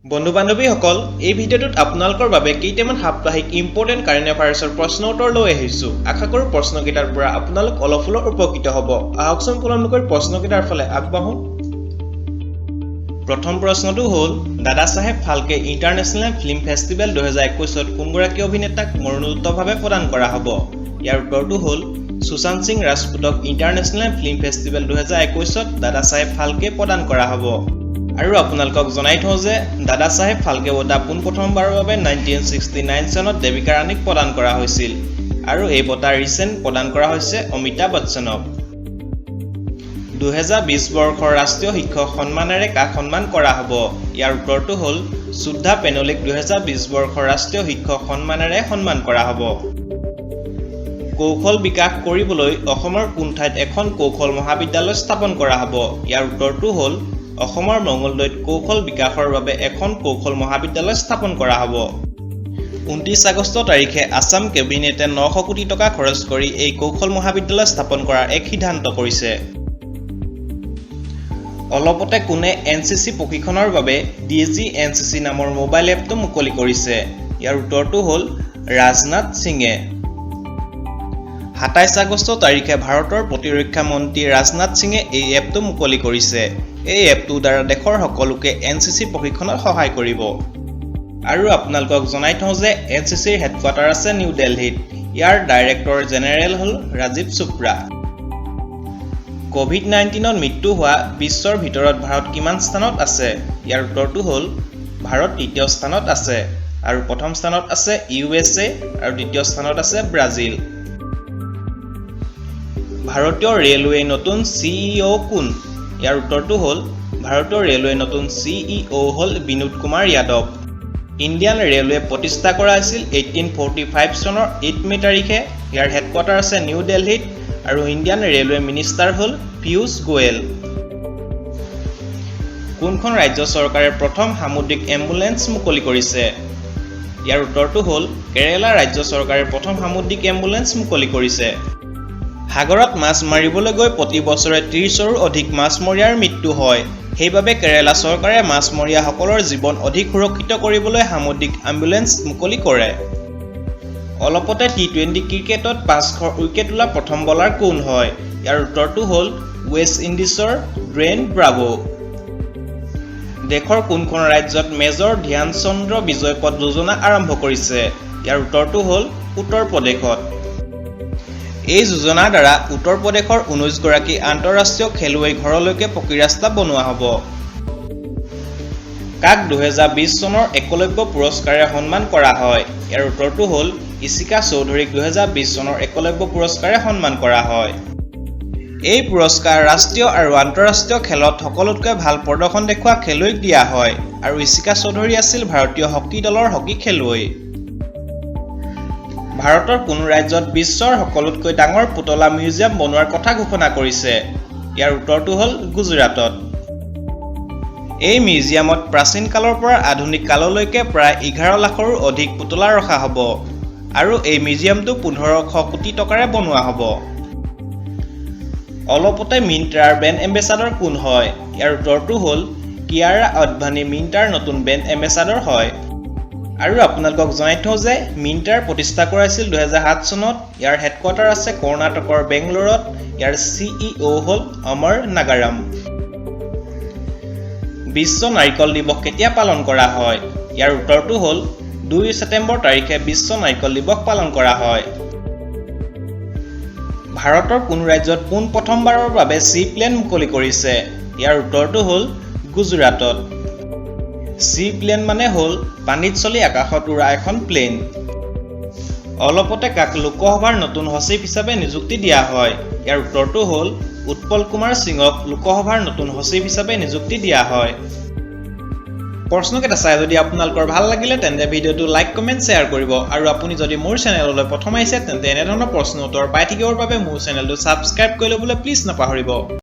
বন্ধু বান্ধৱীসকল এই ভিডিঅ'টোত আপোনালোকৰ বাবে কেইটামান সাপ্তাহিক ইম্পৰ্টেণ্ট কাৰেণ্ট এফেয়াৰ্ছৰ প্ৰশ্ন উত্তৰ লৈ আহিছো আশা কৰোঁ প্ৰশ্নকেইটাৰ পৰা আপোনালোক অলপ হ'লেও উপকৃত হ'ব আহকচোন পলমকৈ প্ৰশ্নকেইটাৰ ফালে আগবাঢ়ো প্ৰথম প্ৰশ্নটো হ'ল Dada Saheb Phalke international film festival 2021ত কোনগৰাকী অভিনেতাক মৰণোত্তৰভাৱে প্ৰদান কৰা হ'ব ইয়াৰ উত্তৰটো হ'ল সুশান্ত সিং ৰাজপুতক ইণ্টাৰনেশ্যনেল ফিল্ম ফেষ্টিভেল 2021ত দাদা চাহেব ফাল্কে প্ৰদান কৰা হ'ব আৰু আপোনালোকক জনাই থওঁ যে দাদা চাহেব ফাল্কে বঁটা পোনপ্ৰথমবাৰৰ বাবে 1969 চনত দেবিকা ৰাণীক প্ৰদান কৰা হৈছিল আৰু এই বঁটা ৰিচেণ্ট প্ৰদান কৰা হৈছে অমিতাভ বচ্চনক 2020 বৰ্ষৰ ৰাষ্ট্ৰীয় শিক্ষক সন্মানেৰে কাক সন্মান কৰা হ'ব ইয়াৰ উত্তৰটো হ'ল সুদ্ধা পেনলিক 2020 বৰ্ষৰ ৰাষ্ট্ৰীয় শিক্ষক সন্মানেৰে সন্মান কৰা হ'ব কৌশল বিকাশ কৰিবলৈ অসমৰ কোন ঠাইত এখন কৌশল মহাবিদ্যালয় স্থাপন কৰা হ'ব ইয়াৰ উত্তৰটো হ'ল অসমৰ মংগলদৈত কৌশল বিকাশৰ বাবে এখন কৌশল মহাবিদ্যালয় স্থাপন কৰা হ'ব 29 আগষ্ট তাৰিখে আসাম কেবিনেটে 900 কোটি টকা খৰচ কৰি এই কৌশল মহাবিদ্যালয় স্থাপন কৰাৰ এক সিদ্ধান্ত কৰিছে অলপতে কোনে এনচিচি প্ৰশিক্ষণৰ বাবে ডিজি এনচিচি নামৰ মোবাইল এপটো মুকলি কৰিছে ইয়াৰ উত্তৰটো হ'ল ৰাজনাথ সিঙে 27 আগষ্ট তাৰিখে ভাৰতৰ প্ৰতিৰক্ষা মন্ত্ৰী ৰাজনাথ সিঙে এই এপটো মুকলি কৰিছে এই এপটো দ্বাৰা দেশৰ সকলোকে এনচিচি প্ৰশিক্ষণত সহায় কৰিব আৰু আপোনালোকক জনাই থওঁ যে এনচিচিৰ হেডকোৱাৰ্টাৰ আছে নিউ দিল্লীত ইয়াৰ ডাইৰেক্টৰ জেনেৰেল হ'ল ৰাজীৱ চোপ্ৰা কোভিড-19ত মৃত্যু হোৱা বিশ্বৰ ভিতৰত ভাৰত কিমান স্থানত আছে ইয়াৰ উত্তৰটো হ'ল ভাৰত তৃতীয় স্থানত আছে আৰু প্ৰথম স্থানত আছে USA আৰু দ্বিতীয় স্থানত আছে ব্ৰাজিল ভাৰতীয় ৰেলৱে নতুন CEO কোন ইয়াৰ উত্তৰটো হ'ল ভাৰতীয় ৰেলৱে নতুন CEO হ'ল বিনোদ কুমাৰ যাদৱ ইণ্ডিয়ান ৰেলৱে প্ৰতিষ্ঠা কৰা হৈছিল 1845 চনৰ 8 মে তাৰিখে ইয়াৰ হেডকোৱাৰ্টাৰ আছে নিউ দিল্লীত আৰু ইণ্ডিয়ান ৰেলৱে মিনিষ্টাৰ হ'ল পীয়ূষ গোয়েল কোনখন ৰাজ্য চৰকাৰে প্ৰথম সামুদ্ৰিক এম্বুলেন্স মুকলি কৰিছে ইয়াৰ উত্তৰটো হ'ল কেৰালা ৰাজ্য চৰকাৰে প্ৰথম সামুদ্ৰিক এম্বুলেন্স মুকলি কৰিছে সাগৰত মাছ মাৰিবলৈ গৈ প্ৰতি বছৰে 30ৰো অধিক মাছমৰীয়াৰ মৃত্যু হয় সেইবাবে কেৰালা চৰকাৰে মাছমৰীয়াসকলৰ জীৱন অধিক সুৰক্ষিত কৰিবলৈ সামুদ্ৰিক এম্বুলেন্স মুকলি কৰে অলপতে টি20 ক্ৰিকেটত 500 উইকেট তোলা প্ৰথম বলাৰ কোন হয় ইয়াৰ উত্তৰটো হ'ল ৱেষ্ট ইণ্ডিজৰ ড্ৰেইন ব্ৰাভো দেশৰ কোনখন ৰাজ্যত মেজৰ ধ্যান চন্দ্ৰ বিজয় পথ যোজনা আৰম্ভ কৰিছে ইয়াৰ উত্তৰটো হ'ল উত্তৰ প্ৰদেশত এই যোজনাৰ দ্বাৰা উত্তৰ প্ৰদেশৰ 19 গৰাকী আন্তঃৰাষ্ট্ৰীয় খেলুৱৈ ঘৰলৈকে পকী ৰাস্তা বনোৱা হ'ব কাক 2020 চনৰ একলব্য পুৰস্কাৰে সন্মান কৰা হয় ইয়াৰ উত্তৰটো হ'ল ইশিকা চৌধুৰীক 2020 চনৰ একলব্য পুৰস্কাৰে সন্মান কৰা হয় এই পুৰস্কাৰ ৰাষ্ট্ৰীয় আৰু আন্তঃৰাষ্ট্ৰীয় খেলত সকলোতকৈ ভাল প্ৰদৰ্শন দেখুওৱা খেলুৱৈক দিয়া হয় আৰু ইশিকা চৌধুৰী আছিল ভাৰতীয় হকী দলৰ হকী খেলুৱৈ ভাৰতৰ কোনো ৰাজ্যত বিশ্বৰ সকলোতকৈ ডাঙৰ পুতলা মিউজিয়াম বনোৱাৰ কথা ঘোষণা কৰিছে ইয়াৰ উত্তৰটো হ'ল গুজৰাটত এই মিউজিয়ামত প্ৰাচীন কালৰ পৰা আধুনিক কাললৈকে প্ৰায় 11 লাখৰো অধিক পুতলা ৰখা হ'ব আৰু এই মিউজিয়ামটো 1500 কোটি টকাৰে বনোৱা হ'ব অলপতে মিন্ত্ৰাৰ ব্ৰেণ্ড এম্বেছাডৰ কোন হয় ইয়াৰ উত্তৰটো হ'ল কিয়াৰা আদভানী মিন্ত্ৰাৰ নতুন ব্ৰেণ্ড এম্বেছাডৰ হয় আৰু আপোনালোকক জনাই থওঁ যে মিন্ত্ৰাৰ প্ৰতিষ্ঠা কৰা হৈছিল 2007 চনত ইয়াৰ হেডকোৱাৰ্টাৰ আছে কৰ্ণাটকৰ বেংগলোৰত ইয়াৰ CEO হ'ল অমৰ নাগাৰাম বিশ্ব নাৰিকল দিৱস কেতিয়া পালন কৰা হয় ইয়াৰ উত্তৰটো হ'ল 2 ছেপ্টেম্বৰ তাৰিখে বিশ্ব নাৰিকল দিৱস পালন কৰা হয় ভাৰতৰ কোন ৰাজ্যত পোন প্ৰথমবাৰৰ বাবে চি প্লেন মুকলি কৰিছে ইয়াৰ উত্তৰটো হ'ল গুজৰাটত চি প্লেন মানে হ'ল পানীত চলি আকাশত উৰা এখন প্লেন অলপতে কাক লোকসভাৰ নতুন সচিব হিচাপে নিযুক্তি দিয়া হয় ইয়াৰ উত্তৰটো হ'ল উৎপল কুমাৰ সিঙক লোকসভাৰ নতুন সচিব হিচাপে নিযুক্তি দিয়া হয় প্ৰশ্নকেইটা চাই যদি আপোনালোকৰ ভাল লাগিলে তেন্তে ভিডিঅ'টো লাইক কমেণ্ট শ্বেয়াৰ কৰিব আৰু আপুনি যদি মোৰ চেনেললৈ প্ৰথম আহিছে তেন্তে এনেধৰণৰ প্ৰশ্ন উত্তৰ পাই থাকিবৰ বাবে মোৰ চেনেলটো ছাবস্ক্ৰাইব কৰি ল'বলৈ প্লিজ নাপাহৰিব